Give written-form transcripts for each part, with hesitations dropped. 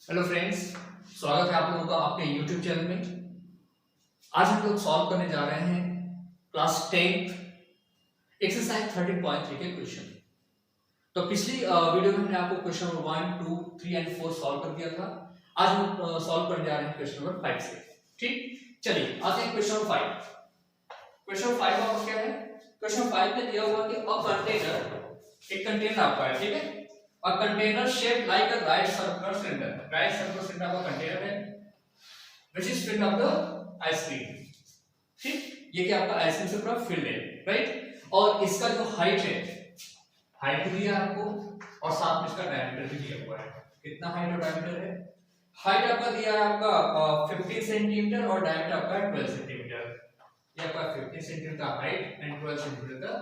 Hello friends, स्वागत है आप लोगों का आपके YouTube चैनल में। आज हम लोग सॉल्व करने जा रहे हैं क्लास 10 एक्सरसाइज 13.3 के क्वेश्चन। तो पिछली वीडियो में हमने आपको क्वेश्चन नंबर 1, 2, 3 एंड 4 सॉल्व कर दिया था। आज हम सॉल्व करने जा रहे हैं क्वेश्चन नंबर 5 से। ठीक, चलिए आते हैं क्वेश्चन नंबर 5। क्वेश्चन 5 का क्या है? क्वेश्चन 5 में दिया हुआ कि अ कंटेनर, एक कंटेनर आपका है, ठीक है। A container shaped like a right circular cylinder. Right circular cylinder का कंटेनर है, which is filled of the ice cream. ठीक, ये क्या आपका आइसक्रीम से पूरा फिल्ड है, राइट। और इसका जो हाइट है, हाइट दिया है आपको और साथ में इसका डायमीटर भी दिया हुआ है। कितना हाइट और डायमीटर है? हाइट आपका दिया है आपका 15 सेंटीमीटर और डायमीटर आपका है 12 सेंटीमीटर। ये आपका 15 सेंटीमीटर का हाइट एंड 12 सेंटीमीटर का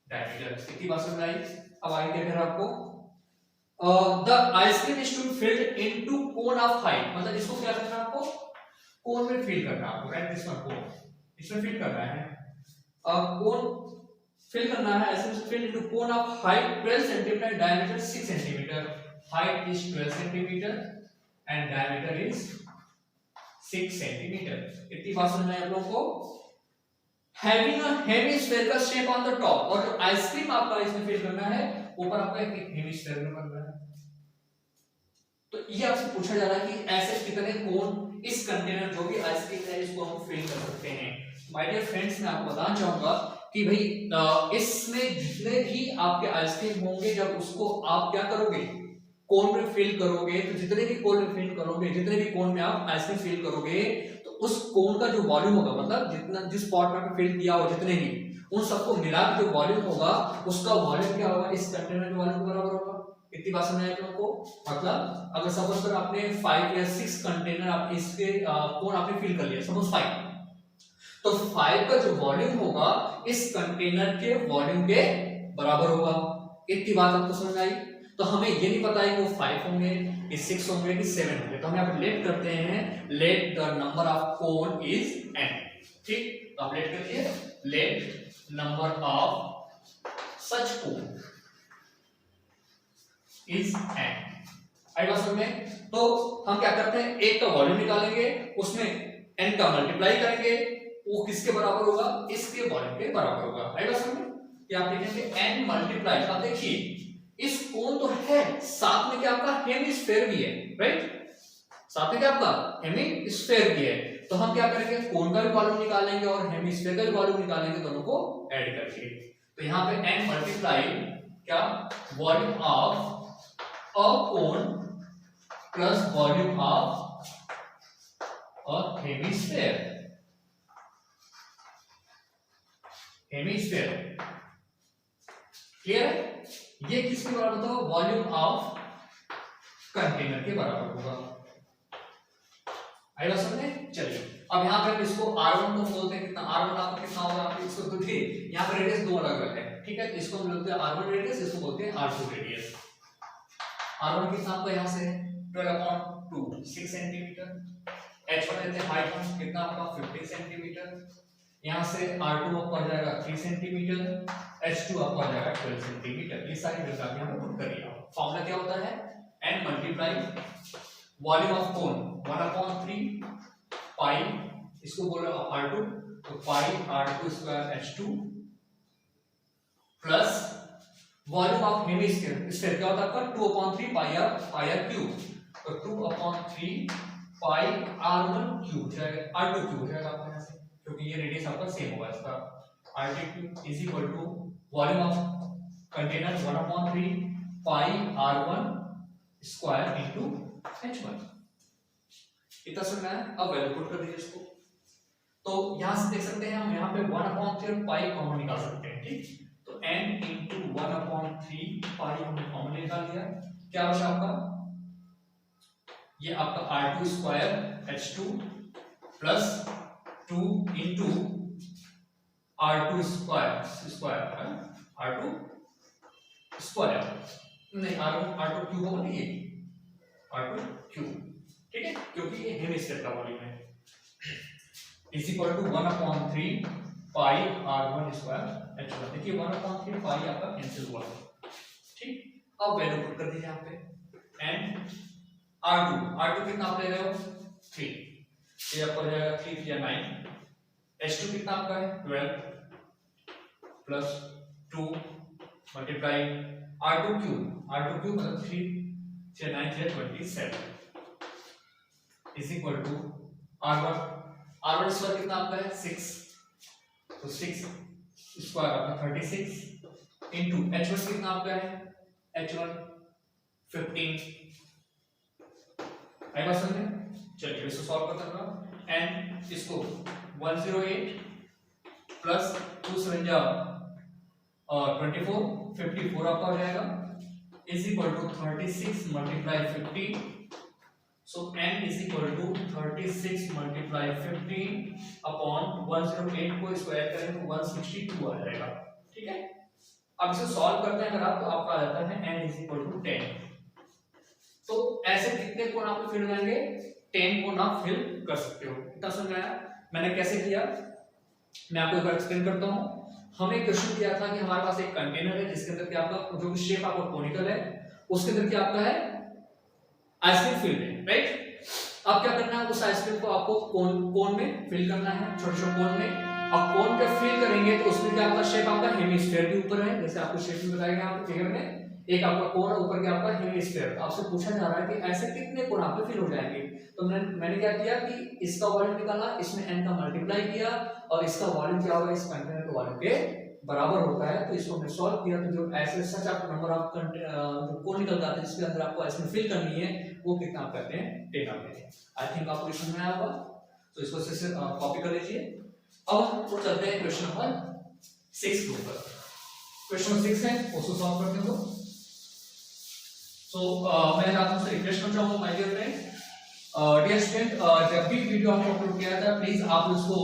डायमीटर। कितनी बात समझ आई? अब आगे क्या करें आपको, the ice cream is to be filled into cone of height, मतलब इसको क्या करना है आपको, कोन में फिल करना है आपको, राइट। दिस वन कोन, इसमें फिल करना है, कोन फिल करना है, ऐसे fill into cone of height 12 centimetre, diameter 6 centimetre. Height is 12 centimetre and diameter is 6 centimetre. इतनी बात समझ में आई आप लोगों को? Having a hemispherical shape on the top, और जो आइसक्रीम आपका इसमें फिल करना है ऊपर आपका एक हेमिस्फेयर में बन रहा है। तो ये आपसे पूछा जा रहा है कि ऐसे कितने कोन इस कंटेनर जो भी आइसक्रीम है इसको हम फिल कर सकते हैं। माय डियर फ्रेंड्स, मैं आपको बताना चाहूंगा कि भाई इसमें जितने भी आपके आइसक्रीम होंगे, जब उसको आप क्या करोगे, कोन में फिल करोगे, तो जितने भी कोन में फिल करोगे, जितने भी कोन में आप आइसक्रीम फिल करोगे, तो उस कोन का जो वॉल्यूम होगा, मतलब जितना जिस पॉट में फिल किया हो, जितने भी उन सबको मिला के जो वॉल्यूम होगा, उसका वॉल्यूम क्या होगा, इस कंटेनर के वॉल्यूम के बराबर होगा। इतनी बात समझ आई आप लोगों को? मतलब अगर सपोज कर आपने 5 या 6 कंटेनर आप इसके कोन आपने फिल कर लिया, सपोज 5, तो 5 का जो वॉल्यूम होगा इस कंटेनर के वॉल्यूम के बराबर होगा। इतनी बात आपको समझ आई? तो हमें ये नहीं पता है कि वो 5 होंगे कि 6 होंगे कि 7 होंगे, तो हम यहाँ पे लेट करते हैं, let the number of cone is n। ठीक, तो आप लेट करिए, late number of such cone is n। आई बात समझ में? तो हम क्या करते हैं, एक का वॉल्यूम निकालेंगे, उसमें n का मल्टीप्लाई करेंगे, वो किसके बराबर होगा, इसके वॉल्यूम के बराबर होगा। आई बात समझ में? कि आप लिखेंगे n मल्टीप्लाई, अब देखिए इस कोन तो है, साथ में क्या आपका हेमिस्फेयर भी है, राइट। साथ में क्या आपका हेमिस्फेयर भी है, तो हम क्या करेंगे, कोन का भी वॉल्यूम निकालेंगे और हेमिस्फेयर का भी वॉल्यूम निकालेंगे, दोनों को ऐड करके। तो यहाँ पे n मल्टीप्लाई क्या, volume of a cone plus volume of a hemisphere, hemisphere. Clear है? ये किसके बराबर होगा, वॉल्यूम ऑफ कंटेनर के बराबर होगा। आई बात समझ में? चलिए अब यहाँ पे इसको R1 को बोलते हैं, कितना R1 आपका कितना होगा, आप इसको तो देखिए यहाँ पे रेडियस दो अलग अलग है, ठीक है। इसको हम बोलते हैं R1 रेडियस, इसको बोलते हैं R2 रेडियस। R1 कितना आपका यहाँ से 12/2 6 सेंटीमीटर, H1 लेते हैं हाइट में, कितना आपका 15 सेंटीमीटर, यहाँ से R2 आपका आ जाएगा 3 सेंटीमीटर, H2 आपका आ जाएगा 12 सेंटीमीटर। ये सारी वैल्यू आप यहाँ पे पुट करिए। फॉर्मूला क्या होता है, n multiply volume of cone 1/3 पाई, इसको बोलो R2, तो पाई R2 square H2 plus volume of hemisphere, sphere क्या होता है आपका 2/3 पाई r क्यूब, तो 2/3 पाई r1 क्यूब हो जाएगा, r2 क्यूब हो जाएगा आपका यहाँ से, क्योंकि ये रेडियस आपका सेम होगा इसका। r2 cube is equal to volume of container 1/3 pi r1 square into h1। इतना सुनना है, अब वैल्यू पुट कर दीजिए इसको। तो यहां से देख सकते हैं हम, यहाँ पे 1/3 पाई कॉमन निकाल सकते हैं, ठीक। तो n इंटू 1/3 पाई हमने कॉमन निकाल दिया, क्या बचा आपका, ये आपका r2 square h2 plus 2 into r2 square r2 square नहीं, r2 क्यूब होगा नहीं, ये r2 क्यूब, ठीक है, क्योंकि ये हेमिस्फीयर का वॉल्यूम है। Is equal to 1/3 pi r1 square h1। देखिए 1/3 पाई आपका कैंसिल हुआ, ठीक। अब वैल्यू पुट कर दीजिए यहाँ पे, n R2 कितना आप ले रहे हो 3, ये आपका हो जाएगा 3 या 9। H2 कितना आपका है 12 प्लस 2 मल्टीप्लाई R2 क्यूब मतलब 3 या 9 या 27 is equal to R1 square कितना आपका है 6, तो 6 स्क्वायर आपका 36 इंटू H1 कितना आपका है H1 15। आई बात समझ में? चलिए इसको सॉल्व करते हैं एंड इसको 108 प्लस 2 7 जा और 24 54 आपका हो जाएगा is equal to 36 multiply 50। So n is equal to 36 multiply 15 upon 108 को स्क्वायर करें तो 162 आ जाएगा। ठीक है, अब इसे सॉल्व करते हैं अगर आप तो आपका आ जाता है n इज इक्वल टू 10। तो ऐसे कितने कोण आप फिल करेंगे 10 कोण आप फिल कर सकते हो। कितना समझ आया मैंने कैसे किया, मैं आपको एक बार एक्सप्लेन करता हूं। हमें क्वेश्चन दिया था कि हमारे पास एक कंटेनर है जिसके अंदर क्या आपका जो शेप आपका कोनिकल है उसके अंदर क्या आपका है आइसक्रीम फिल है, राइट। अब क्या करना है उस आइसक्रीम को आपको कोन में फिल करना है, छोटे छोटे कोन में। अब कोन पे फिल करेंगे तो उसमें क्या आपका शेप आपका हेमिस्फीयर के ऊपर है, जैसे आपको शेप में बताएगा आपको फिगर में एक आपका कोन है ऊपर के आपका हेमिस्फीयर। आपसे पूछा जा रहा है कि ऐसे कितने कोन आपके फिल हो जाएंगे। तो मैंने क्या किया कि इसका वॉल्यूम निकाला, इसमें n का मल्टीप्लाई किया और इसका वॉल्यूम क्या होगा इस कंटेनर के वॉल्यूम के बराबर होता है। तो इसको हमने सॉल्व किया तो जो ऐसे सच आप नंबर ऑफ जो कोन निकल जाते हैं जिसके अंदर आपको इसमें फिल करनी है वो कितना आप करते हैं 10 आते हैं। आई थिंक आपको समझ में आया होगा, तो इसको से कॉपी कर लीजिए। अब तो चलते हैं क्वेश्चन नंबर 6 के ऊपर। क्वेश्चन 6 है उसको सॉल्व करते हैं। मैं आपसे रिक्वेस्ट करता हूं my dear friend, dear student, जब भी वीडियो आपको अपलोड किया था प्लीज आप इसको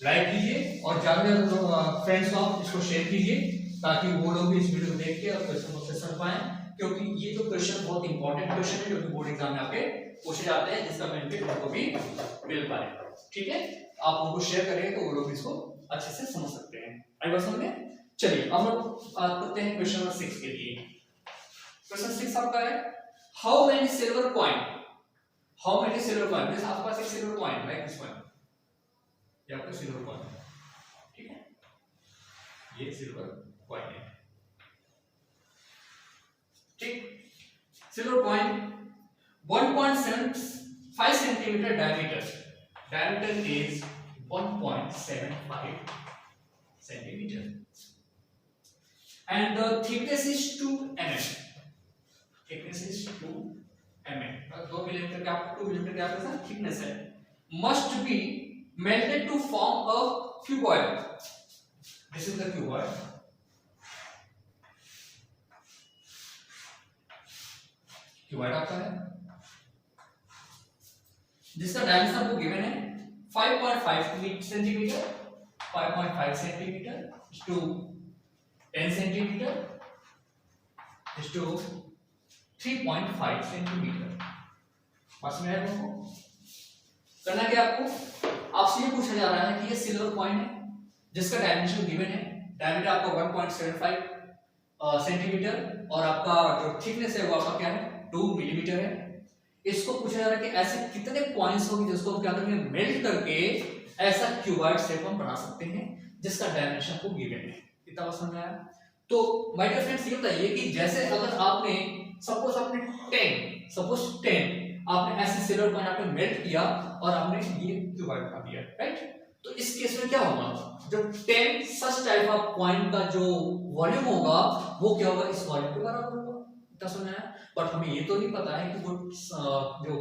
लाइक कीजिए और ज्यादा से ज्यादा फ्रेंड्स को आप इसको शेयर कीजिए ताकि वो लोग भी इस वीडियो को देख के और क्वेश्चन को समझ पाएं, क्योंकि ये जो क्वेश्चन बहुत इंपॉर्टेंट क्वेश्चन है जो कि बोर्ड एग्जाम में आपके पूछे जाते हैं जिसका बेनिफिट आपको भी मिल पाए। ठीक है, आप उनको शेयर करेंगे तो वो लोग इसको अच्छे से समझ सकते हैं। आई बात समझ में? चलिए अब हम बात करते हैं क्वेश्चन नंबर 6 के लिए। क्वेश्चन 6 आपका है how many silver coin, how many silver coin, जैसे आपके पास एक silver coin like this one, ये आपका सिल्वर कॉइन, ठीक है, ये सिल्वर कॉइन है, ठीक। Silver coin 1.75 centimetre diameter is 1.75 centimeter and the thickness is 2 mm, thickness is 2 mm, 2 millimetre का आपको 2 मिलीमीटर का आपका थिकनेस है, must be melted to form a cuboid, this is the cuboid, cuboid आपका है जिसका डायमीटर आपको गिवन है 5.5 centimetre, 5.5 centimetre to 10 centimetre to 3.5 centimetre. बस में आपको करना क्या, आपसे ये पूछा जा रहा है कि ये सिल्वर कॉइन है जिसका डायमेंशन गिवन है, डायमीटर आपका 1.75 सेंटीमीटर और आपका जो थिकनेस है वो आपका क्या है 2 मिलीमीटर है। इसको पूछा जा रहा है कि ऐसे कितने कॉइन्स होंगे जिसको हम क्या करेंगे मेल्ट करके ऐसा क्यूबॉइड शेप हम बना सकते हैं जिसका डायमेंशन को गिवन है। कितना समझ में आया? तो माय डियर फ्रेंड्स ये बताइए कि जैसे अगर आपने सपोज आपने 10 आपने ऐसे सिल्वर कॉइन आपने मेल्ट किया और आपने ये क्यूबॉइड बना दिया, राइट। तो इस केस में क्या होगा, जो 10 सच टाइप ऑफ कॉइन का जो वॉल्यूम होगा वो क्या होगा इस वॉल्यूम के बराबर होगा। कितना समझ में आया? बट हमें ये तो नहीं पता है कि वो जो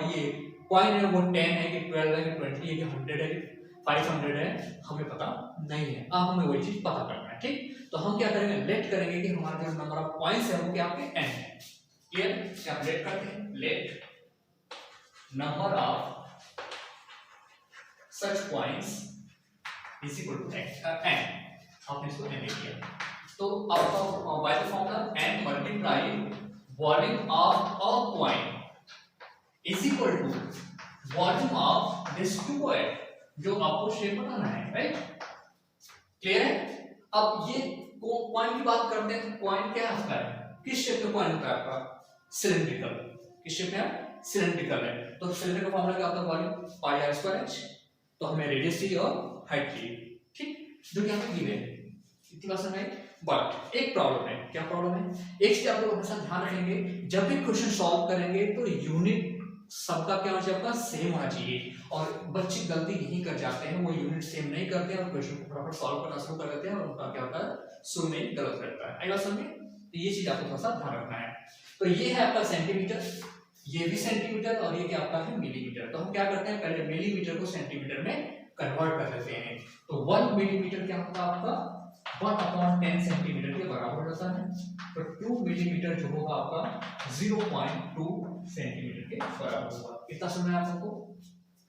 ये कॉइन है वो 10 है कि 12 है कि 20 है कि 100 है कि 500 है, हमें पता नहीं है। अब हमें वही चीज पता करना है, ठीक। तो हम क्या करेंगे लेट करेंगे कि हमारा जो नंबर ऑफ कॉइन्स है वो क्या आपके n है। क्लियर? क्या लेट करते हैं, let number of such coins is equal to n, आपने इसको n लिया तो आपका by the formula n multiply volume of a coin is equal to volume of this cuboid जो आपको शेप बनाना है, राइट। क्लियर है? अब ये कॉइन की बात करते हैं तो कॉइन क्या होता है, किस शेप का कॉइन होता है आपका सिलिंड्रिकल, किस शेप में है, सिलेंड्रिकल है। तो सिलेंडर का फॉर्मूला क्या होता है, volume pi R square H. तो हमें रेडियस चाहिए और हाइट चाहिए, ठीक, जो कि हमें गिवन है। इतनी बात समझ आई। बट एक प्रॉब्लम है, क्या प्रॉब्लम है, एक चीज आप लोग हमेशा ध्यान रखेंगे, जब भी क्वेश्चन सॉल्व करेंगे तो यूनिट सबका क्या होना चाहिए, आपका सेम होना चाहिए। और बच्चे गलती यही कर जाते हैं, वो यूनिट सेम नहीं करते हैं और क्वेश्चन को फटाफट सॉल्व करना शुरू कर देते हैं और उनका क्या होता है, शुरू में गलत रहता है। आई बात समझे। तो ये चीज आपको थोड़ा सा ध्यान रखना है। तो ये है आपका सेंटीमीटर, ये भी सेंटीमीटर और ये क्या आपका है मिलीमीटर। तो हम क्या करते हैं, पहले मिलीमीटर को सेंटीमीटर में कन्वर्ट कर देते हैं। तो 1 मिलीमीटर क्या होता है आपका 1/10 सेंटीमीटर के बराबर होता है। तो 2 मिलीमीटर जो होगा आपका 0.2 सेंटीमीटर के बराबर होगा। इतना समझ में आपको,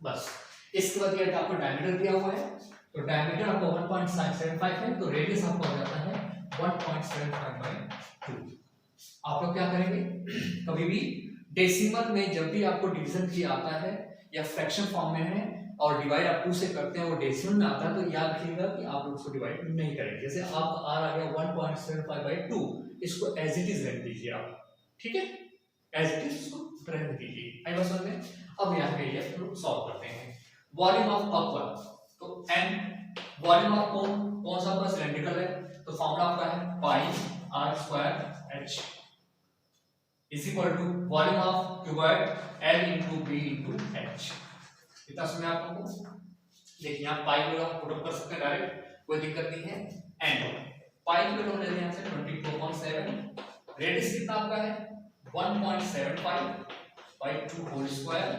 बस। इसके बाद ये आपको डायमीटर दिया हुआ है, तो डायमीटर आपको 1.75 है, तो रेडियस आपको हो जाता है 1.75/2। आप लोग क्या करेंगे, कभी भी डेसिमल में जब भी आपको डिवीजन किया आता है या फ्रैक्शन फॉर्म में है और डिवाइड आप 2 से करते हैं और डेसिमल में आता है, तो याद रखिएगा कि आप लोग उसको डिवाइड नहीं करेंगे। जैसे आप r आ गया 1.75/2, इसको एज इट इज रख दीजिए आप, ठीक है, एज इट इज इसको रख दीजिए। आई बात समझ में। अब यहाँ पे ये लोग सॉल्व करते हैं। वॉल्यूम ऑफ अपर, तो n, वॉल्यूम ऑफ कौन सा आपका सिलेंड्रिकल है, तो फॉर्मूला आपका है pi r square h is equal to volume of cuboid L into B into H। इतना समझ आप लोगों को। देखिए यहाँ पाई को आप पुट अप कर सकते हैं डायरेक्ट, कोई दिक्कत नहीं है। एंड पाई को हम लेते हैं यहाँ से 24.7, रेडियस कितना आपका है 1.75/2 होल स्क्वायर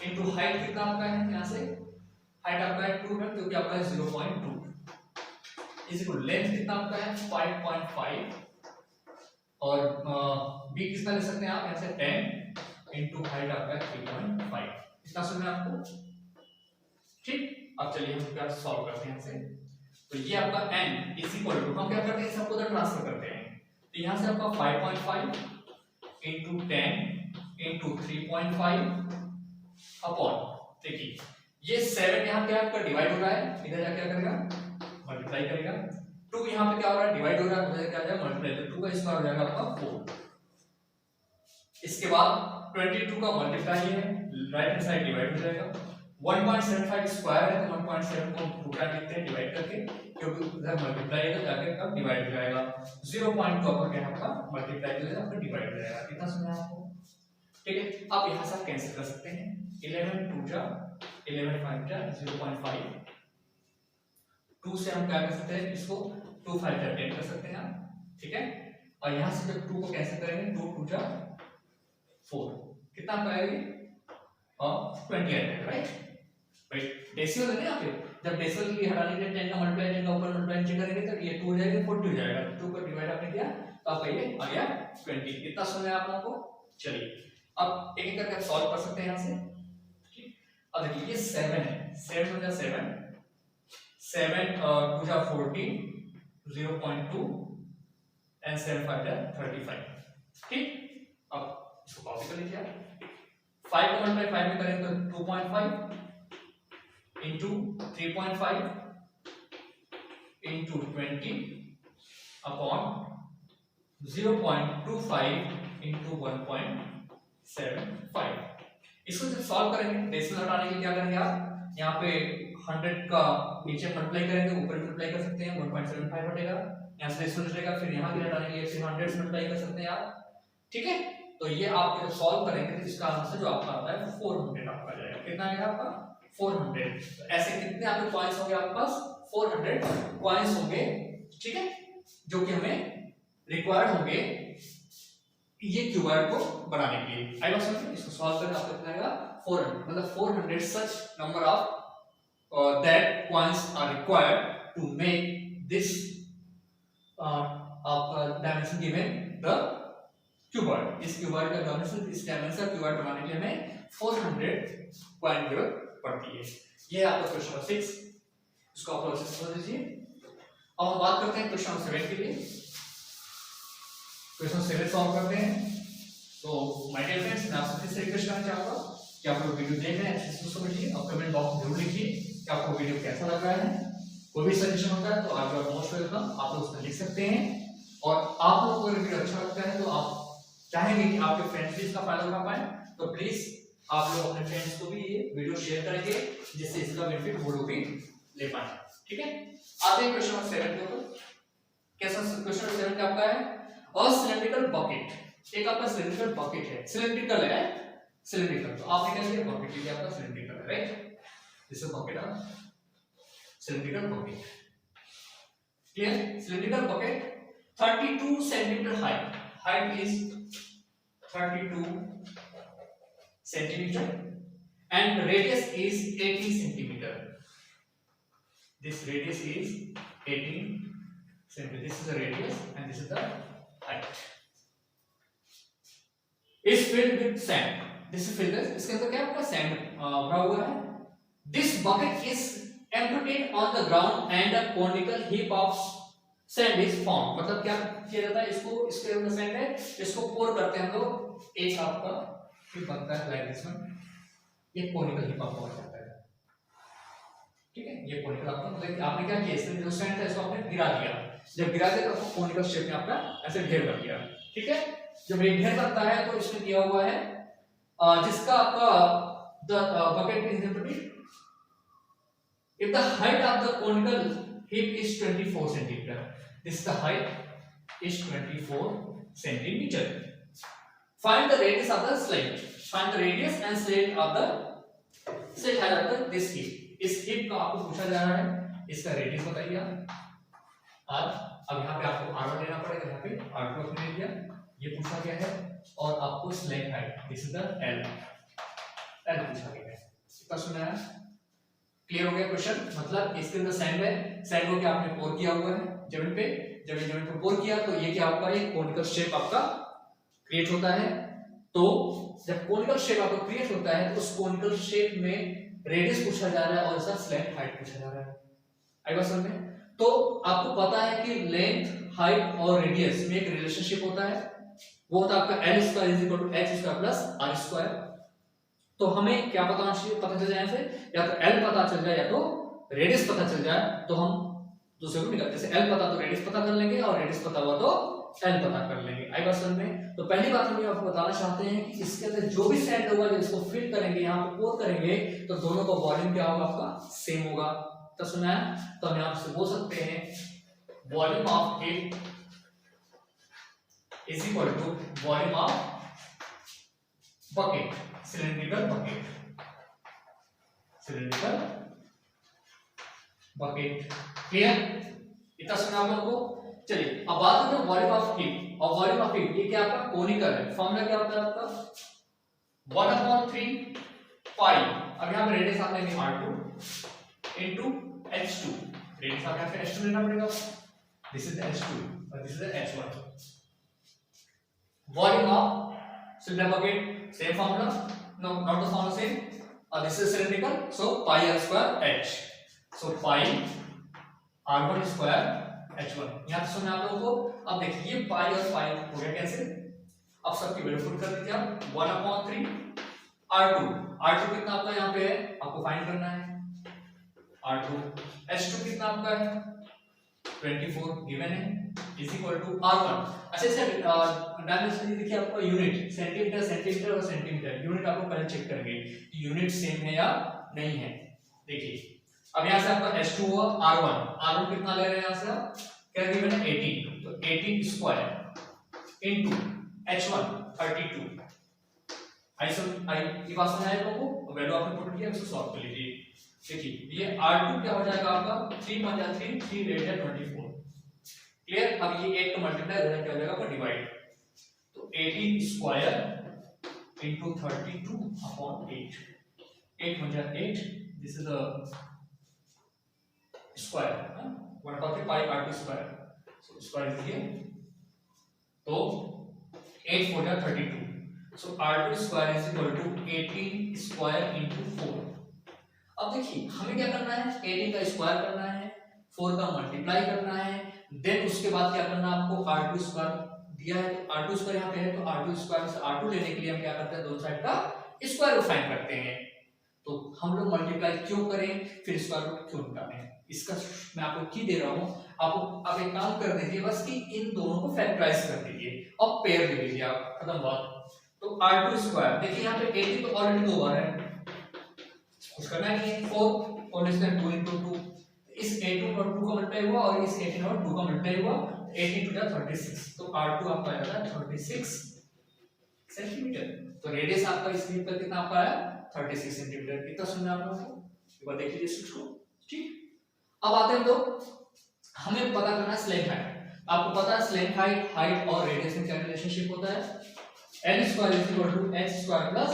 इनटू हाइट कितना आपका है, यहाँ से हाइट आपका है 2 है क्योंकि आपका है 0.2 इज इक्वल लेंथ कितना आपका है 5.5 और b कितना ले सकते हैं आप यहाँ से 10 इनटू हाइट आपका है 3.5। इतना समझ में आपको, ठीक। अब चलिए हम क्या सॉल्व करते हैं यहाँ से। तो ये आपका n इज इक्वल टू, हम क्या करते हैं सबको उधर ट्रांसफर करते हैं। तो यहाँ से आपका 5.5 इनटू 10 इनटू 3.5 अपॉन, देखिए ये 7 यहाँ क्या आपका डिवाइड हो रहा है, इधर जाके क्या करेगा मल्टीप्लाई करेगा। 2 यहाँ पे क्या हो रहा है डिवाइड हो रहा है, उधर क्या आ जाएगा मल्टीप्लाई, तो 2 का स्क्वायर हो जाएगा आपका 4। इसके बाद 22 का मल्टीप्लाई है, राइट हैंड साइड डिवाइड हो जाएगा। 1.75 स्क्वायर है तो 1.7 को पूरा लिखते हैं डिवाइड करके, क्योंकि उधर मल्टीप्लाई है तो जाके कब डिवाइड हो जाएगा। 0.2 पर क्या आपका मल्टीप्लाई हो जाएगा, आपका डिवाइड हो जाएगा। कितना समझा आपको, ठीक है। अब यहां से आप कैंसिल कर सकते हैं, 11 2 जा 11 5 जा 0.5, 2 से हम क्या कर सकते हैं इसको 2 5 जा 10 कर सकते हैं आप, ठीक है। और यहां से जब 2 को कैंसिल करेंगे 2 2 जा 4, कितना पाएगी 20 आएगा, राइट। डेसिमल है ना यहाँ पे, जब डेसिमल की हटाने के लिए 10 का मल्टीप्लाई 10 का ऊपर मल्टीप्लाई नीचे करेंगे तो ये 2 हो जाएगा 40 हो जाएगा। 2 पर डिवाइड आपने किया तो आपका ये आ गया 20। कितना समझ में आप लोगों को। चलिए अब एक एक करके सॉल्व कर सकते हैं यहाँ से, ठीक। अब देखिए ये 7 है, 7 हो जाए 7 2 जा 14 0.2 एंड 7 5 जा 35, ठीक। अब इसको कॉपी कर लीजिए आप। 5 को मल्टीप्लाई 5 में करें तो 2.5 into 3.5 into 20 upon 0.25 into 1.75। इसको जब सॉल्व करेंगे डेसिमल हटाने के लिए क्या करेंगे आप, यहाँ पे 100 का नीचे मल्टीप्लाई करेंगे, ऊपर मल्टीप्लाई कर सकते हैं 1.75 हटेगा, यहाँ से डेसिमल हटेगा, फिर यहाँ के हटाने के लिए फिर 100 से मल्टीप्लाई कर सकते हैं आप, ठीक है। तो ये आप जब सॉल्व करेंगे तो इसका आंसर जो आपका आता है 400 आपका आ जाएगा। कितना आएगा आपका 400। तो ऐसे कितने आपके पॉइंट्स होंगे आपके पास 400 पॉइंट्स होंगे, ठीक है, जो कि हमें रिक्वायर्ड होंगे ये क्यूबॉइड को बनाने के लिए। आई बात समझ में। इसको सॉल्व करना आपको कितना आएगा 400, मतलब 400 such number of that points are required to make this dimension given the cuboid. इस क्यूबॉइड का डायमेंशन, इस डायमेंशन क्यूबॉइड बनाने के लिए हमें 400 पॉइंट की जरूरत पड़ती है। ये आपका क्वेश्चन नंबर 6, इसको आप प्रोसेस कर दीजिए। अब हम बात करते हैं क्वेश्चन नंबर 7 के लिए। क्वेश्चन 7 सॉल्व करते हैं। तो माय डियर फ्रेंड्स, मैं आपसे फिर से रिक्वेस्ट करना चाहूंगा कि आप लोग वीडियो देख रहे हैं अच्छे से समझिए और कमेंट बॉक्स में जरूर लिखिए कि आपको वीडियो कैसा लग रहा है। कोई भी सजेशन होता है तो आप मोस्ट वेलकम, आप लोग उसमें लिख सकते हैं। और आप लोगों को वीडियो अच्छा लगता है तो आप चाहेंगे कि आपके फ्रेंड्स भी इसका फायदा उठा पाए, तो प्लीज आप लोग अपने फ्रेंड्स को भी ये वीडियो शेयर करेंगे जिससे इसका बेनिफिट वो लोग भी ले पाए। ठीक है, आते हैं क्वेश्चन नंबर 7 के ऊपर। कैसा क्वेश्चन नंबर 7 आपका है, अ सिलेंड्रिकल बकेट, एक आपका सिलेंड्रिकल बकेट है, सिलेंड्रिकल है, सिलेंड्रिकल, तो आपने क्या लिया बकेट लिया, आपका सिलेंड्रिकल है, right, this is bucket of cylindrical bucket. Clear, cylindrical bucket 32 centimetre height, height is 32 centimeter and radius is 18 centimeter. This radius is 18 centimeter. This is the radius and this is the height. Is filled with sand. This is filled with, इसके अंदर क्या आपका sand भरा हुआ है. This bucket is emptied on the ground and a conical heap of sand is formed. मतलब क्या किया जाता है, इसको, इसके अंदर sand है, इसको pour करते हैं हम लोग, एक आपका फिर बनता है लाइक दिस वन, ये कोनिकल हिप आपको बन जाता है। ठीक है, ये कोनिकल आपका मतलब आपने क्या किया, इसमें जो सैंड था इसको आपने गिरा दिया, जब गिरा दिया तो आपको कोनिकल शेप में आपका ऐसे ढेर बन गया। ठीक है, जब ये ढेर बनता है तो इसमें दिया हुआ है जिसका आपका the bucket is empty if the height of the conical heap is 24 centimeter, this is the height is 24 centimeter. Find the radius of the slit. Find the radius and slit of the slit है आपका this heap. इस heap का आपको पूछा जा रहा है, इसका रेडियस बताइए आप। अब यहाँ पे आपको R1 लेना पड़ेगा, यहाँ पे R2 आपने ले लिया, ये पूछा गया है, और आपको slant height this is the L पूछा गया है। इतना सुना है, क्लियर हो गया क्वेश्चन। मतलब इसके अंदर सैंड है, सैंड को क्या आपने पोर किया हुआ है जमीन पे, जब ये जमीन पे पोर किया तो ये क्या आपका एक कोनिकल शेप आपका क्रिएट होता है। तो जब कोनिकल शेप आपको क्रिएट होता है तो उस कोनिकल शेप में रेडियस पूछा जा रहा है और इसका स्लैंट हाइट पूछा जा रहा है। आई बात समझ में? तो आपको पता है कि लेंथ, हाइट और रेडियस में एक रिलेशनशिप होता है, वो होता है आपका L square is equal to H square plus R square. तो हमें क्या पता चल जाए से, या तो L पता चल जाए या तो रेडियस पता चल जाए, तो हम दूसरे को निकाल, जैसे L पता तो रेडियस पता कर लेंगे और रेडियस पता हुआ तो L पता कर लेंगे। आई बात समझ में? तो पहली बात हम ये आपको बताना चाहते हैं कि इसके अंदर जो भी सैंड होगा, जब इसको फिल करेंगे, यहाँ पे पोर करेंगे, तो दोनों का वॉल्यूम क्या होगा आपका सेम होगा। तो सुना है, तो हम यहाँ से बोल सकते हैं volume of heap is equal to volume of bucket, cylindrical bucket, cylindrical bucket. Clear? इतना सुना आप लोगों को। चलिए अब बात करते हैं वॉल्यूम ऑफ हिप। और वॉल्यूम ऑफ हिप ये क्या आपका कोनिकल है, फॉर्मूला क्या होता है आपका 1/3 पाई। अब यहां पे रेडियस आप लेंगे R2 इनटू H2, रेडियस आप यहां पे H2 लेना पड़ेगा, दिस इज H2 और this is H1। Volume of cylinder bucket same formula, no not the formula same, और this is cylindrical, so pi R square H, so pi R1 square H1। यहां सुना आप लोगों को। अब देखिए ये पाई और पाई हो गया कैसे, अब सबकी वैल्यू पुट कर दीजिए आप 1/3 R2 कितना आपका यहाँ पे है आपको फाइंड करना है, R2 H2 कितना आपका है 24 गिवन है, इज इक्वल टू R1। अच्छा सर डायमेंशन देखिए आपको यूनिट सेंटीमीटर, सेंटीमीटर और सेंटीमीटर, यूनिट आपको पहले चेक करेंगे कि यूनिट सेम है या नहीं है। देखिए अब यहां से आपका H2 हुआ R1 कितना ले रहे हैं, यहां से आप क्या गिवन है 18, तो 18 स्क्वायर इनटू H1 32। ये बात समझ आया लोगों को? वैल्यू आपने पुट किया, इसको सॉल्व कर लीजिए। देखिए ये R2 क्या हो जाएगा आपका 3 × 3 3 रेडियन 24। क्लियर? अब ये 8 का मल्टीप्लाई हो जाएगा, क्या हो जाएगा डिवाइड, तो 18 square into 32/8, 8 × 8, this is the square 1/3 pi R2 square, so square is here, तो 8 × 4 = 32, सो R2 square is equal to 18 square into 4। अब देखिए हमें क्या करना है, 18 का स्क्वायर करना है, 4 का मल्टीप्लाई करना है, देन उसके बाद क्या करना है आपको R2 स्क्वायर दिया है, तो R2 स्क्वायर यहाँ पे है, तो R2 स्क्वायर से R2 लेने के लिए हम क्या करते हैं, दोनों साइड का स्क्वायर रूट फाइंड करते हैं। तो हम लोग मल्टीप्लाई क्यों करें, फिर स्क्वायर रूट क्यों निकालें, इसका मैं आपको की दे रहा हूं, आप एक काम कर दीजिए बस कि इन दोनों को फैक्टराइज कर दीजिए और पेयर ले लीजिए आप, खत्म बात। तो r2 स्क्वायर देखिए यहाँ पे 80 तो ऑलरेडी 2 बार है, कुछ करना नहीं है, 4 और इसमें 2 into 2, इस 18 और 2 का मल्टीप्लाई हुआ और इस 18 और 2 का मल्टीप्लाई हुआ, 18 टू 36, तो r2 आपका आएगा 36 सेंटीमीटर। तो रेडियस आपका इस स्लिप का कितना आपका आया 36 सेंटीमीटर। कितना सुनना आप लोगों को, एक बार देख लीजिए इसको, ठीक। अब आते हैं तो हमें पता करना है स्लैंट हाइट। आपको पता है स्लैंट हाइट और रेडियस में क्या रिलेशनशिप होता है, l square is equal to h square plus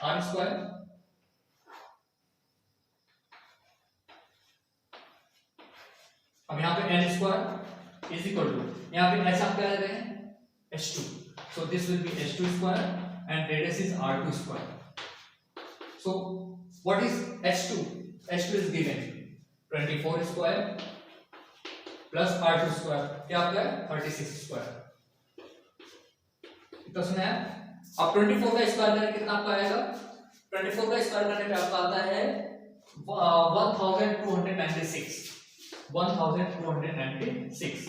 r square. अब यहाँ पे l square is equal to, यहाँ पे h आप क्या ले रहे हैं h2, so this will be h2 square and radius is r2 square. So what is h2? h2 is given 24 square plus r2 square, क्या आपका है 36 स्क्वायर। कितना सुना है, अब 24 का स्क्वायर करने कितना आपका आएगा, 24 का स्क्वायर करने पे आपका आता है 1296, 1296।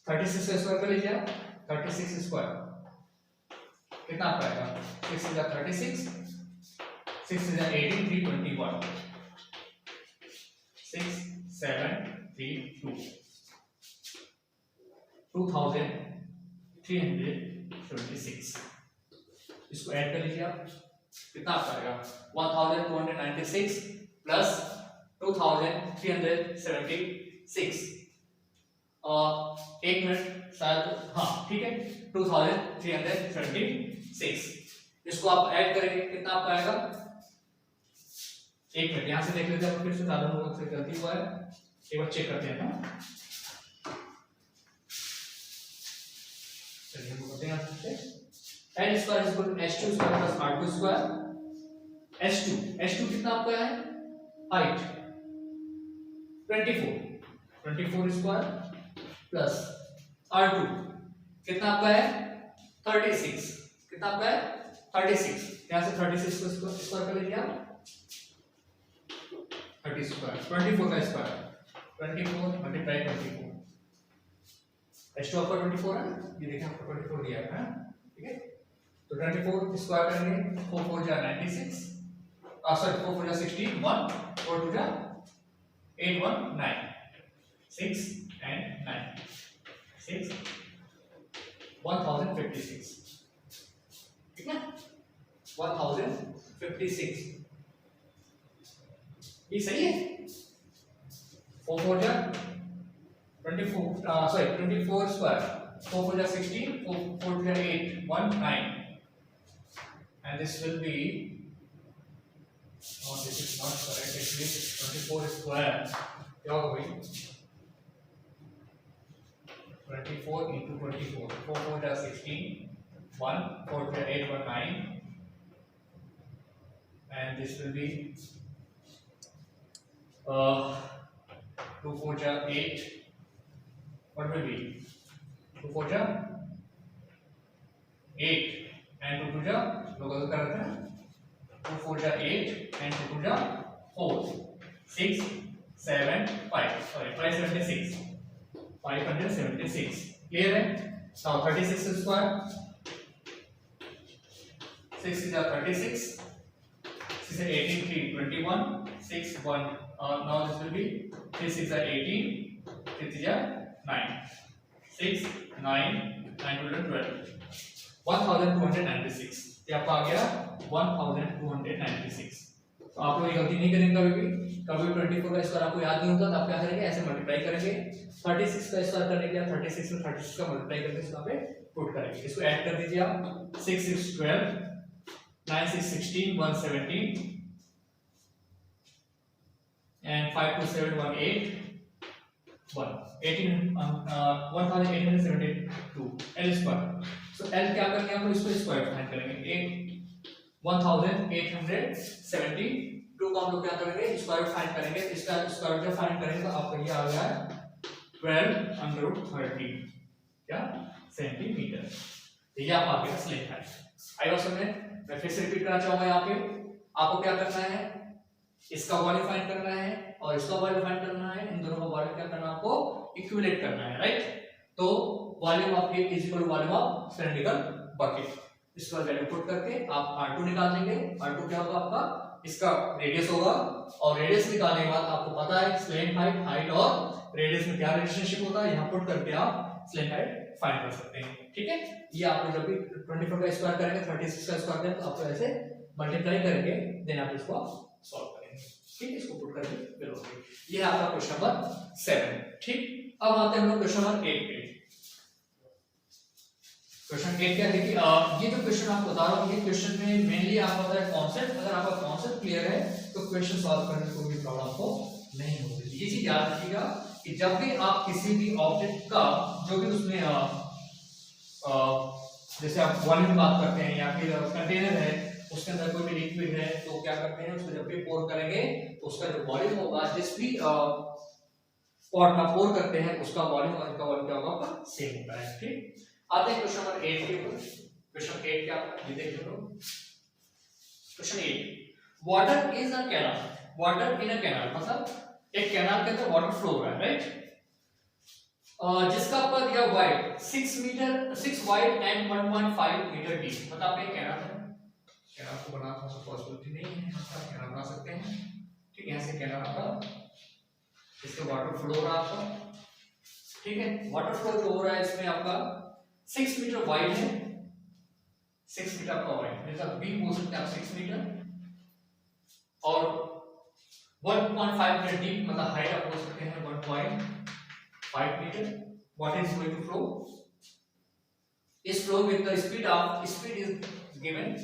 36 का स्क्वायर कर लीजिए आप, 36 स्क्वायर कितना आपका आएगा, 6 is 36, 6 is 18, 321, 6 7 3 2, 2376। इसको ऐड कर लीजिए आप, कितना आपका आएगा 1296 प्लस 2376। एक मिनट शायद, हाँ ठीक है 2376। इसको आप ऐड करेंगे कितना आपका आएगा, एक मिनट यहां से देख लेते हैं, फिर से साधन लोगों से गलती हुआ है, एक बार चेक करते हैं ना। चलिए हम करते हैं यहां से, l square is equal to h2 square plus r2 square. h2 कितना आपका है हाइट 24 स्क्वायर प्लस r2 कितना आपका है 36, कितना आपका है 36, यहां से 36 को स्क्वायर कर लीजिए आप, 30 स्क्वायर, 24 का स्क्वायर 24 मल्टीप्लाई 24, h2 आपका 24 है, ये देखिए आपको 24 दिया है, ठीक है। तो 24 स्क्वायर करेंगे, 4 4 जा 96, सॉरी 4 4 जा 16, 1 4 2 जा 8 1 9, 6 and 9, 6 1056, ठीक है 1056, ये सही है। 4 4 जा 24, sorry 24 square, 4 4 जा 16, 4 4 जा 8 1 9, and this will be, oh this is not correct, actually 24 square क्या होगा भाई, 24 into 24, 4 4 जा 16, 1 4 जा 8 1 9, and this will be 2 4 ja 8, what will be 2 4 ja 8 and 2 2 ja लोग कर रहे हैं 2 4 ja 8 and 2 2 ja 4, 6 7 5, sorry 576, clear है। now 36 square, 6 is 36, 6 is 18 3 21, 6 1, now this will be 3 6 are 18, 3 3 are 9, 6 9 9 12, 1296, ये आपका आ गया 1296। तो आप लोग ये गलती नहीं करेंगे कभी 24 का स्क्वायर आपको याद नहीं होता तो आप क्या करेंगे, ऐसे मल्टीप्लाई करेंगे, 36 का स्क्वायर करने के लिए 36 में 36 का मल्टीप्लाई करके इसको पे पुट करेंगे, इसको ऐड कर दीजिए आप, 6 6 12, 9 6 16, 117 and 5 2 7 1 8 1 1872 l square. So l क्या करेंगे हम इसको स्क्वायर फाइंड करेंगे, 1872 को हम लोग क्या करेंगे स्क्वायर फाइंड करेंगे, इसका स्क्वायर जब फाइंड करेंगे तो आपको ये आ गया 12√30 क्या सेंटीमीटर। ये आप आ गया स्लैंट हाइट। आई बात समझ में, मैं फिर से रिपीट करना चाहूंगा, यहाँ पे आपको क्या करना है, इसका वॉल्यूम फाइंड करना है और इसका वॉल्यूम फाइंड करना है, इन दोनों का वॉल्यूम क्या करना है आपको, इक्विलेट करना है, राइट। तो volume of cake is equal to volume of cylindrical bucket, इसका वैल्यू पुट करके आप R2 निकाल लेंगे। R2 क्या होगा आपका, इसका रेडियस होगा, और रेडियस निकालने के बाद आपको पता है स्लैंट हाइट, हाइट और रेडियस में क्या रिलेशनशिप होता है, यहाँ पुट करके आप स्लैंट हाइट फाइंड कर सकते हैं, ठीक है। ये आपको जब भी 24 का स्क्वायर करेंगे, 36 का स्क्वायर करेंगे, तो आपको ऐसे मल्टीप्लाई करेंगे, देन आप इसको सॉल्व करेंगे, ठीक है। इसको पुट करके फिर ये है आपका क्वेश्चन नंबर 7, ठीक। अब आते हैं हम लोग क्वेश्चन नंबर 8 पे। क्वेश्चन 8 क्या है कि ये जो क्वेश्चन आपको बता रहा हूँ, ये क्वेश्चन में मेनली आपको पता है कॉन्सेप्ट, अगर आपका कॉन्सेप्ट क्लियर है तो क्वेश्चन सॉल्व करने में कोई भी प्रॉब्लम आपको नहीं होगी। ये चीज याद रखिएगा कि जब भी आप किसी भी ऑब्जेक्ट का जो भी उसमें जैसे आप वॉल्यूम की बात करते हैं या फिर कंटेनर है, उसके अंदर कोई भी लिक्विड है, तो क्या करते हैं, उसको जब भी पोर करेंगे तो उसका जो वॉल्यूम होगा, जिस भी पॉट में पोर करते हैं उसका वॉल्यूम और इसका वॉल्यूम क्या होगा, सेम होता है, ठीक। आते हैं क्वेश्चन नंबर 8 के ऊपर। क्वेश्चन 8 क्या होगा ये देख लो। Question 8, water is a canal, water in a canal मतलब एक कैनाल के अंदर वाटर फ्लो हो रहा है, राइट। जिसका पद या wide 6 metre 6 wide and 1.5 metre deep, मतलब आप एक कैनाल है, कैनाल को बनाना तो पॉसिबिलिटी नहीं है, आप कैनाल बना सकते हैं, ठीक है। यहाँ से कैनाल आपका, इसके वाटर फ्लो हो रहा है आपका, ठीक है। वाटर फ्लो जो हो रहा है इसमें आपका 6 मीटर वाइड है, 6 मीटर आपका वाइड, जैसा बी बोल सकते हैं आप 6 मीटर, और 1.5 मीटर डीप मतलब हाइट आप बोल सकते हैं 1.5 metre. What is going to flow, is flow with the speed of, speed is given,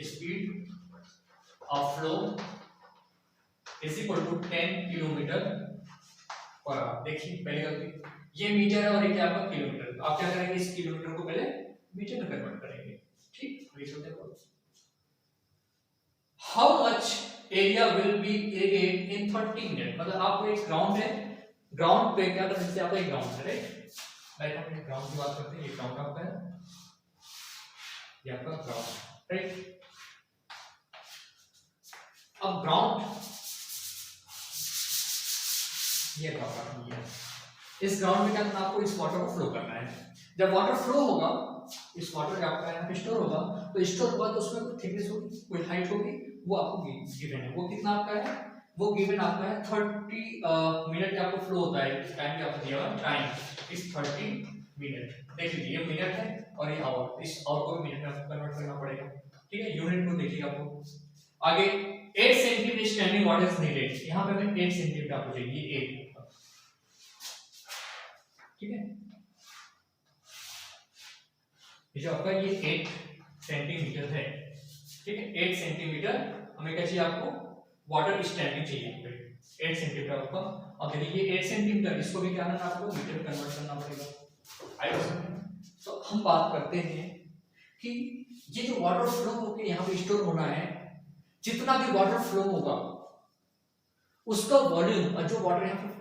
speed of flow is equal to 10 kilometre per hour. देखिए पहले गलती, ये मीटर है और ये क्या आपका किलोमीटर, आप क्या करेंगे, इस किलोमीटर को पहले मीटर में कन्वर्ट करेंगे, ठीक। How much area will be irrigate in 30 minute, मतलब आपको एक ग्राउंड है, ग्राउंड पे क्या करते हैं, आपका एक ग्राउंड है, राइट। लाइक हम ग्राउंड की बात करते हैं, ये ग्राउंड आपका है, ये आपका ग्राउंड, राइट। अब ग्राउंड, ये ग्राउंड है, इस ग्राउंड में क्या करना आपको, इस वाटर को फ्लो करना है। जब वाटर फ्लो होगा, इस वाटर का आपका यहाँ पे स्टोर होगा, तो स्टोर होगा तो उसमें कोई थिकनेस होगी, कोई हाइट होगी, वो आपको गिवन है। वो कितना आपका है, वो गिवन आपका है 30 मिनट का आपको फ्लो होता है, टाइम भी आपको दिया हुआ है, टाइम इज 30 मिनट। देख लीजिए ये मिनट है और ये आवर, इस आवर को मिनट में आपको कन्वर्ट करना पड़ेगा, ठीक है। यूनिट को देखिए आपको आगे 8 centimetre standing water is needed, यहाँ पे हमें 8 सेंटीमीटर आपको चाहिए, 8, ठीक है। ये जो आपका ये 8 सेंटीमीटर है, ठीक है, 8 सेंटीमीटर हमें क्या चाहिए आपको, वाटर स्टैंडिंग चाहिए यहाँ पे 8 सेंटीमीटर आपका। अब देखिए ये 8 सेंटीमीटर, इसको भी क्या करना है आपको, मीटर कन्वर्ट करना पड़ेगा, आई समझ। तो हम बात करते हैं कि ये जो वाटर फ्लो होकर यहाँ पे स्टोर होना है, जितना भी वाटर फ्लो होगा उसका वॉल्यूम, और जो वाटर यहाँ पे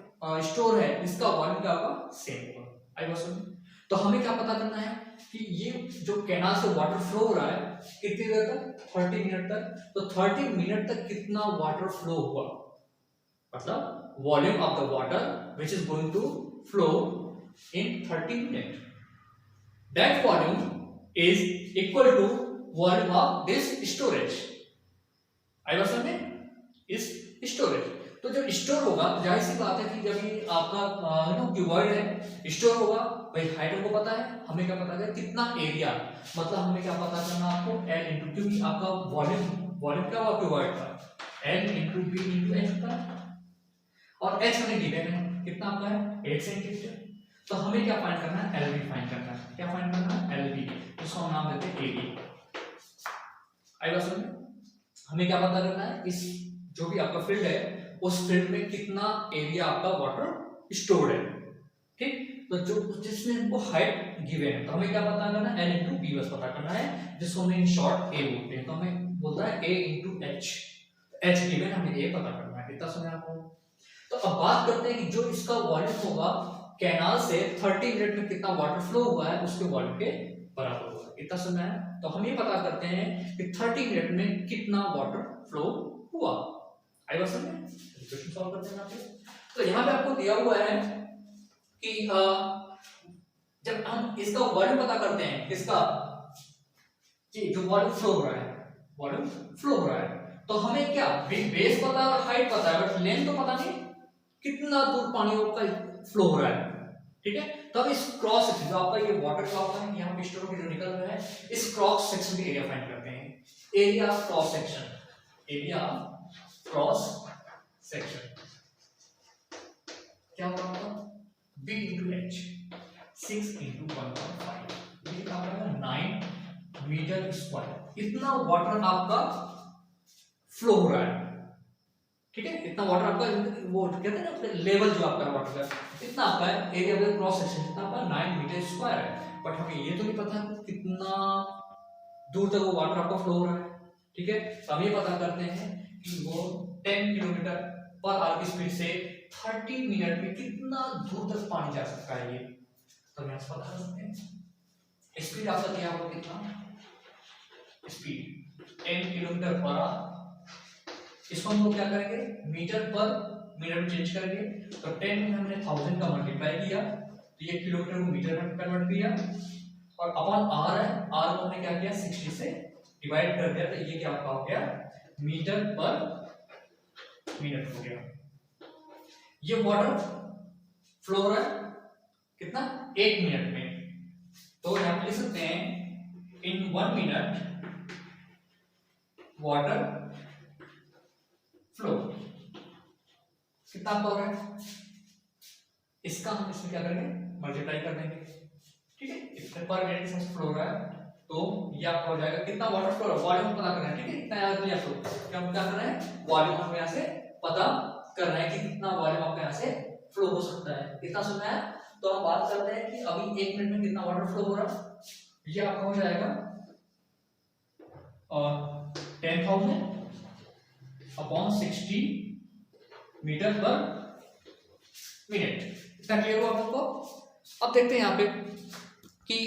स्टोर है इसका वॉल्यूम क्या होगा, सेम होगा, आई बात समझ। तो हमें क्या पता करना है कि ये जो कैनाल से वाटर फ्लो हो रहा है कितनी देर तक, 30 मिनट तक, तो 30 मिनट तक कितना वाटर फ्लो हुआ, मतलब volume of the water which is going to flow in 30 minute, that volume is equal to volume of this storage, आई बात समझ, इस स्टोरेज। तो जब स्टोर होगा जाहिर सी बात है कि जब ये आपका क्यूबॉइड है, स्टोर होगा, भाई हाइट हमको पता है, हमें क्या पता है कितना एरिया, मतलब हमें क्या पता करना आपको L इंटू, क्योंकि आपका वॉल्यूम क्या हुआ क्यूबॉइड का, L into B into H का, और H हमें गिवन है कितना आपका है 8 सेंटीमीटर। तो हमें क्या फाइंड करना है, LB फाइंड करना है, क्या फाइंड करना है, LB, उसको हम नाम देते हैं AB, आई बात समझ। हमें क्या पता करना है, इस जो भी आपका फील्ड है उस फील्ड में कितना एरिया आपका वाटर स्टोर्ड है, ठीक। तो जो जिसमें हमको हाइट गिवन है, तो हमें क्या पता करना है, L इंटू बी बस पता करना है, जिसको हम इन शॉर्ट A बोलते हैं। तो हमें बोलता है A into H, H given, हमें A पता करना है, कितना समय आपको। तो अब बात करते हैं कि जो इसका वॉल्यूम होगा कैनाल से 30 मिनट में कितना वाटर फ्लो हुआ है, उसके वॉल्यूम के बराबर होगा, कितना समय है। तो हम ये पता करते हैं कि 30 मिनट में कितना वाटर फ्लो हुआ, आई बात समझ में? क्वेश्चन सॉल्व करते हैं यहाँ पे। तो यहाँ पे आपको दिया हुआ है कि जब हम इसका वॉल्यूम पता करते हैं, इसका जी जो वॉल्यूम फ्लो हो रहा है, वॉल्यूम फ्लो हो रहा है, तो हमें क्या बेस पता है और हाइट पता है, बट लेंथ तो पता नहीं कितना दूर पानी का फ्लो हो रहा है। ठीक है, तो अब इस क्रॉस सेक्शन जो आपका ये वाटर का आपका है, यहाँ पे स्टोर जो निकल रहा है, इस क्रॉस सेक्शन की एरिया फाइंड करते हैं। Area of cross section, area of cross section क्या होगा? b into h 6 into 1.5 ये कितना होगा? 9 मीटर स्क्वायर। इतना वाटर आपका फ्लो हो रहा है। ठीक है, इतना वाटर आपका, वो कहते हैं ना लेवल जो आपका वाटर का, इतना आपका है एरिया ऑफ क्रॉस सेक्शन, इतना आपका 9 मीटर स्क्वायर है। बट हमें ये तो नहीं पता कितना दूर तक वो वाटर आपका फ्लो हो रहा है। ठीक है, तो हम ये पता करते हैं कि वो 10 किलोमीटर पर आवर की स्पीड से 30 मिनट में कितना दूर तक पानी जा सकता है। ये तो हम यहाँ से पता कर सकते हैं। स्पीड आपका क्या होगा? कितना स्पीड? 10 kilometre per our. इसको हम लोग क्या करेंगे? मीटर पर मिनट में चेंज करेंगे। तो 10 में हमने 1000 का मल्टीप्लाई किया, तो ये किलोमीटर को मीटर में कन्वर्ट किया, और अपॉन आर है, आर को हमने क्या किया? 60 से डिवाइड कर दिया, तो ये क्या आपका हो गया? मीटर पर मिनट हो गया। ये वाटर फ्लो हो रहा है कितना? 1 मिनट में। तो यहां पे लिख सकते हैं इन 1 मिनट वाटर फ्लो कितना आपका हो रहा है? इसका हम इसमें क्या करेंगे? मल्टीप्लाई कर देंगे। ठीक है, इतने पर मिनट से फ्लो हो रहा है, तो ये आपका हो जाएगा कितना वाटर फ्लो हो रहा है, वॉल्यूम पता करना है। ठीक है, इतना याद नहीं आपको, क्या हम क्या कर रहे हैं? वॉल्यूम हम यहां से पता कर रहे हैं कि कितना वॉल्यूम आपका यहां से फ्लो हो सकता है। कितना सुना है? तो हम बात करते हैं कि अभी 1 मिनट में कितना वाटर फ्लो हो रहा है। ये आपका हो जाएगा और 10,000 अपॉन 60 मीटर पर मिनट। इतना क्लियर हुआ आपको? अब देखते हैं यहाँ पे कि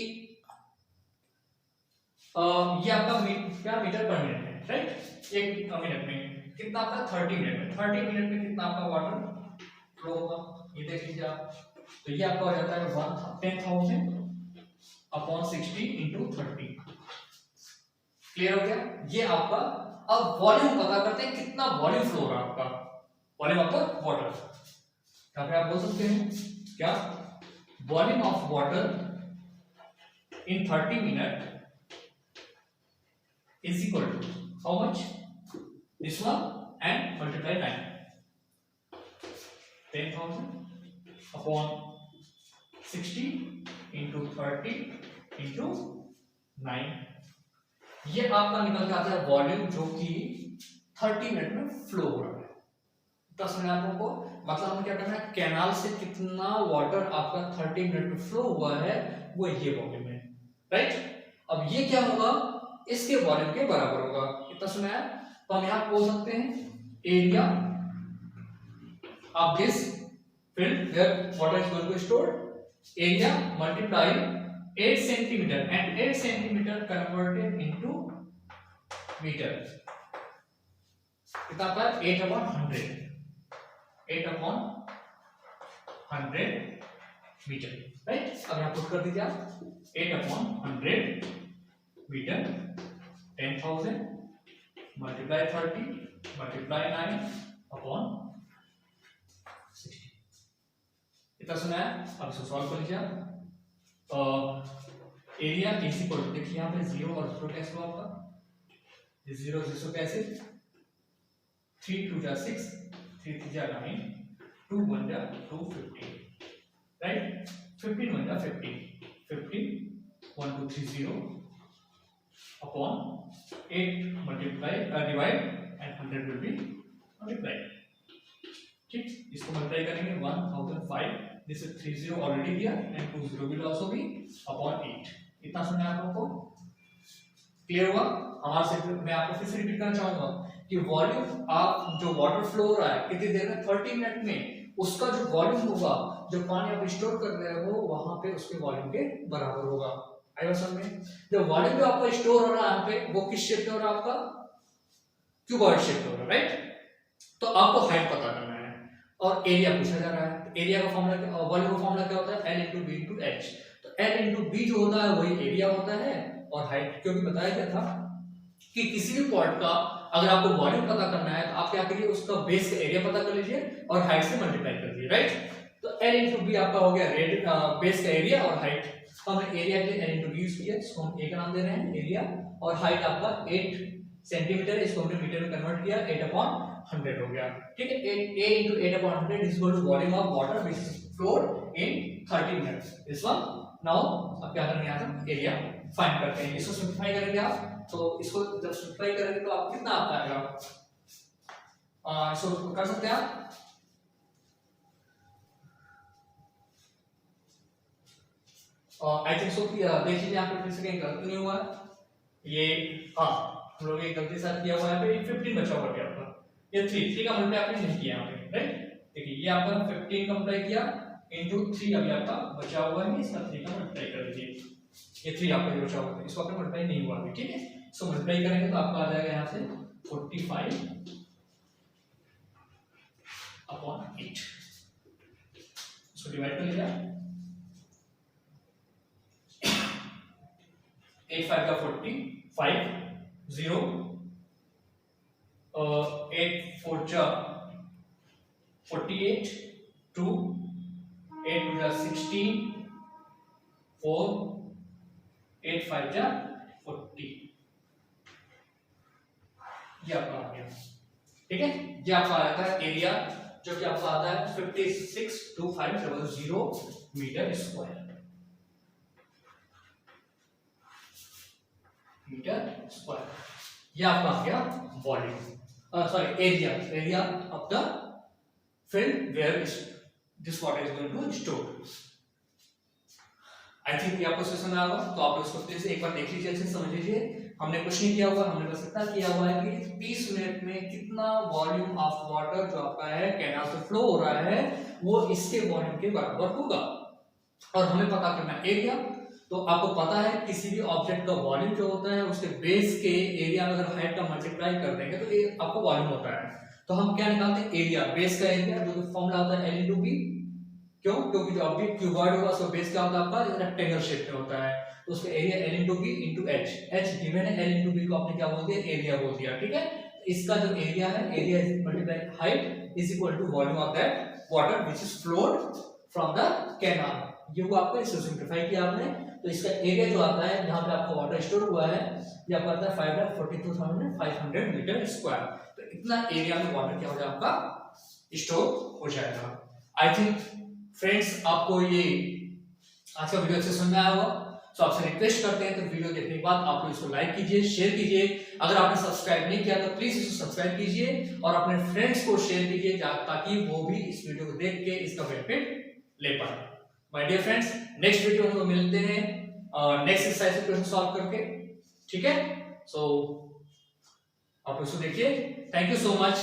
ये आपका क्या मीटर पर मिनट है, राइट? 1 मिनट में कितना आपका? 30 मिनट में। 30 मिनट में कितना आपका वाटर फ्लो होगा? ये देख लीजिए आप। तो ये आपका हो जाता है 10,000 अपॉन 60 इंटू 30। क्लियर हो गया? ये आपका। अब वॉल्यूम पता करते हैं, कितना वॉल्यूम फ्लो हो रहा है आपका, वॉल्यूम ऑफ द वाटर। यहाँ पे आप बोल सकते हैं क्या? Volume of water in 30 minute is equal to how much? This one and multiply 9. 10,000 upon 60 into 30 into 9। ये आपका निकल के आता है वॉल्यूम जो कि 30 मिनट में फ्लो हो रहा है। 10 मिनट आपको मतलब हमें क्या करना है? कैनाल से कितना वाटर आपका 30 मिनट में फ्लो हुआ है, वो ये वॉल्यूम है, राइट? अब ये क्या होगा? इसके वॉल्यूम के बराबर होगा। कितना सुना है? तो हम यहां बोल सकते हैं area of this field where water is going to store, area multiply 8 centimetre and 8 centimetre converted into metre. कितना आपका? 8/100, 8/100 मीटर, राइट? अब यहां पुट कर दीजिए आप 8/100 मीटर। 10,000 multiply 30 multiply 9 upon 60। इतना सुना है? अब इसको सॉल्व कर लीजिए आप। एरिया इज इक्वल टू, देखिए यहाँ पे 0 और 0 कैसे हुआ आपका? 0 0 कैसे? 3 2 जा 6, 3 3 जा 9, 2 1 जा 2 15, राइट? 15 1 जा 15, 15 1 2 3 0 upon 8 multiply divide and 100 will be multiplied। ठीक, इसको मल्टीप्लाई करेंगे 1005, दिस इज 30 ऑलरेडी दिया and 20 will also be upon 8। इतना सुना है आप लोगों को? क्लियर हुआ? हमारे से मैं आपको फिर से रिपीट करना चाहूंगा कि वॉल्यूम आप जो वाटर फ्लो हो रहा है कितनी देर में? 30 मिनट में। उसका जो वॉल्यूम होगा, जो पानी आप स्टोर कर रहे हो, वहां पे उसके वॉल्यूम के बराबर होगा। आई समझ में? जो वॉल्यूम जो आपका स्टोर हो रहा है यहाँ पे, वो किस शेप में हो रहा है आपका? क्यूबॉइड शेप में हो रहा है, राइट? तो आपको हाइट पता करना है और एरिया पूछा जा रहा है। एरिया का फॉर्मूला, वॉल्यूम का फॉर्मूला क्या होता है? L into B into H. तो L इंटू बी जो होता है वही एरिया होता है, और हाइट, क्योंकि बताया क्या था कि किसी भी पॉइंट का अगर आपको वॉल्यूम पता करना है तो आप क्या करिए, उसका बेस का एरिया पता कर लीजिए और हाइट से मल्टीप्लाई कर दीजिए, राइट। तो L इंटू बी आपका हो गया रेड बेस का एरिया और हाइट। तो हमने एरिया के लिए L इंटू बी यूज किया, इसको हम ए का नाम दे रहे हैं एरिया, और हाइट आपका 8 सेंटीमीटर, इसको हमने मीटर में कन्वर्ट किया, 8/100 हो गया, ठीक है। A into 8/100 is equal to volume of water which is flowed in 30 minutes. This one. Now अब क्या करेंगे, यहाँ से एरिया फाइंड करते हैं। इसको सिंप्लीफाई करेंगे आप, तो इसको जब सिंप्लीफाई करेंगे तो आप कितना आता है, इसको कर सकते हैं आप। आई थिंक सो देख लीजिए यहाँ पे फिर से कहीं गलती नहीं हुआ है। ये हम लोग ये गलती साथ किया हुआ है, यहाँ पे 15 बचा हुआ क्या आपका, ये 3 का मल्टीप्लाई आपने नहीं किया यहाँ पे, राइट। देखिए ये आपका 15 का मल्टीप्लाई किया इनटू 3 अभी आपका बचा हुआ है, इसका 3 का मल्टीप्लाई कर दीजिए। ये 3 आपका जो बचा हुआ है इसको आपने मल्टीप्लाई नहीं हुआ अभी, ठीक है। इसको मल्टीप्लाई करेंगे तो आपका आ जाएगा यहाँ से 45/8। इसको डिवाइड कर लीजिए, 8 5 का 45, 0 8 4 जा 48, 2 8 2 जा 16, 4 8 5 जा 40। ये आपका आ गया, ठीक है। ये आपका आता है एरिया, जो कि आपका आता है 562500 मीटर स्क्वायर, ये आपका आ गया volume, sorry area of the field where this water is going to store. I think ये आपको समझ में आ गया, तो आप इसको प्लीज एक बार देख लीजिए, अच्छे से समझ लीजिए। हमने कुछ नहीं किया हुआ, हमने बस इतना किया हुआ है कि 30 मिनट में कितना वॉल्यूम ऑफ वाटर जो आपका है कैनाल से फ्लो हो रहा है वो इसके वॉल्यूम के बराबर होगा, और हमें पता करना है एरिया। तो आपको पता है किसी भी ऑब्जेक्ट का वॉल्यूम जो होता है उसके बेस के एरिया में अगर हाइट का मल्टीप्लाई कर देंगे तो ये आपको वॉल्यूम होता है। तो हम क्या निकालते हैं, एरिया, बेस का एरिया, जो कि फॉर्मूला होता है L इंटू बी। क्यों? क्योंकि जो ऑब्जेक्ट क्यूबॉइड होगा उसका बेस क्या होता है आपका, रेक्टेंगल शेप में होता है, तो उसका area L into B into H. H given है, L इंटू बी को आपने क्या बोल दिया, एरिया बोल दिया, ठीक है। इसका जो एरिया है, area multiply height is equal to volume of that water which is flowed from the canal. ये वो आपको इससे सिंपलीफाई किया आपने, तो इसका एरिया जो आता है जहां पे आपका वाटर स्टोर हुआ है ये आपका आता है 5,42,500 मीटर स्क्वायर। तो इतना एरिया में वाटर क्या हो जाएगा आपका स्टोर हो जाएगा। आई थिंक फ्रेंड्स आपको ये आज का वीडियो अच्छे समझ में आया होगा, तो आपसे रिक्वेस्ट करते हैं तो वीडियो देखने के बाद आप लोग इसको लाइक कीजिए, शेयर कीजिए। अगर आपने सब्सक्राइब नहीं किया तो प्लीज इसको सब्सक्राइब कीजिए और अपने फ्रेंड्स को शेयर कीजिए ताकि वो भी इस वीडियो को देख के इसका बेनिफिट ले पाए। My dear friends, next video में हम मिलते हैं नेक्स्ट एक्सरसाइज के क्वेश्चन सॉल्व करके, ठीक है। सो आप इसको देखिए। Thank you so much.